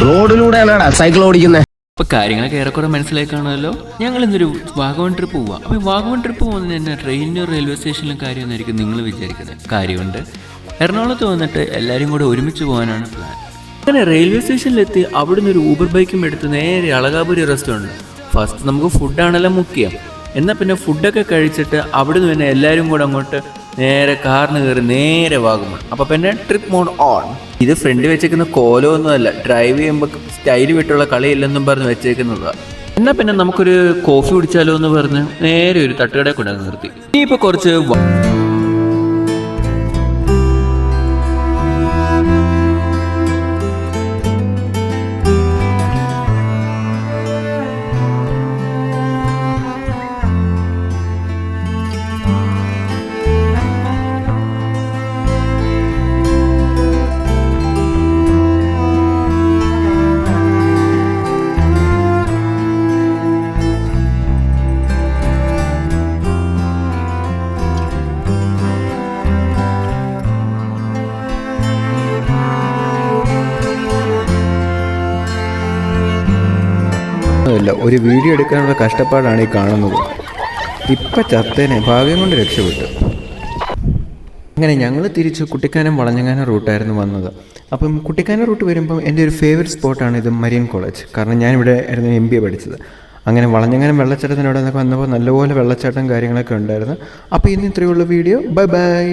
റോഡിലൂടെയാണ് cycle ഓടിക്കുന്നത്. അപ്പോൾ കാര്യങ്ങളൊക്കെ ഏറെക്കുറെ മനസ്സിലായി കാണുമല്ലോ. ഞങ്ങൾ ഇന്നൊരു വാഗമൺ ട്രിപ്പ് പോവാം. അപ്പോൾ വാഗമൺ ട്രിപ്പ് പോകുന്നത് തന്നെ ട്രെയിനിലും റെയിൽവേ സ്റ്റേഷനിലും കാര്യമെന്നായിരിക്കും നിങ്ങൾ വിചാരിക്കുന്നത്. കാര്യമുണ്ട്. എറണാകുളത്ത് വന്നിട്ട് എല്ലാവരും കൂടെ ഒരുമിച്ച് പോകാനാണ് പ്ലാൻ. അങ്ങനെ റെയിൽവേ സ്റ്റേഷനിലെത്തി അവിടുന്ന് ഒരു ഊബർ ബൈക്കും എടുത്ത് നേരെ അളകാപുരി റെസ്റ്റോറൻറ്റ്. ഫസ്റ്റ് നമുക്ക് ഫുഡാണല്ലോ മുഖ്യം. എന്നാൽ പിന്നെ ഫുഡൊക്കെ കഴിച്ചിട്ട് അവിടുന്ന് പിന്നെ എല്ലാവരും കൂടെ അങ്ങോട്ട് നേരെ കാറിന് കയറി നേരെ വാഗമൺ. അപ്പോൾ പിന്നെ ട്രിപ്പ് മോഡ് ഓൺ. ഇത് ഫ്രണ്ട് വെച്ചേക്കുന്ന കോലമൊന്നുമല്ല, ഡ്രൈവ് ചെയ്യുമ്പോൾ സ്റ്റൈൽ വിട്ടുള്ള കളിയില്ലെന്നും പറഞ്ഞ് വെച്ചേക്കുന്നതാണ്. എന്നാൽ പിന്നെ നമുക്കൊരു കോഫി കുടിച്ചാലോ എന്ന് പറഞ്ഞ് നേരെ ഒരു തട്ടുകട കൊണ്ടുവന്ന് നിർത്തി. ഇനിയിപ്പോൾ കുറച്ച് ഒരു വീഡിയോ എടുക്കാനുള്ള കഷ്ടപ്പാടാണ് ഈ കാണുന്നത്. ഇപ്പം ചത്തേനെ, ഭാഗ്യം കൊണ്ട് രക്ഷപ്പെട്ടു. അങ്ങനെ ഞങ്ങൾ തിരിച്ച് കുട്ടിക്കാനം വളഞ്ഞങ്ങാനം റൂട്ടായിരുന്നു വന്നത്. അപ്പം കുട്ടിക്കാനം റൂട്ട് വരുമ്പം എൻ്റെ ഒരു ഫേവറേറ്റ് സ്പോട്ടാണ് ഇത് മരിയൻ കോളേജ്. കാരണം ഞാനിവിടെ ആയിരുന്നു MBA പഠിച്ചത്. അങ്ങനെ വളഞ്ഞങ്ങാനം വെള്ളച്ചാട്ടത്തിനോടെ വന്നപ്പോൾ നല്ലപോലെ വെള്ളച്ചാട്ടം കാര്യങ്ങളൊക്കെ ഉണ്ടായിരുന്നു. അപ്പോൾ ഇന്ന് ഇത്രയുള്ള വീഡിയോ. Bye bye.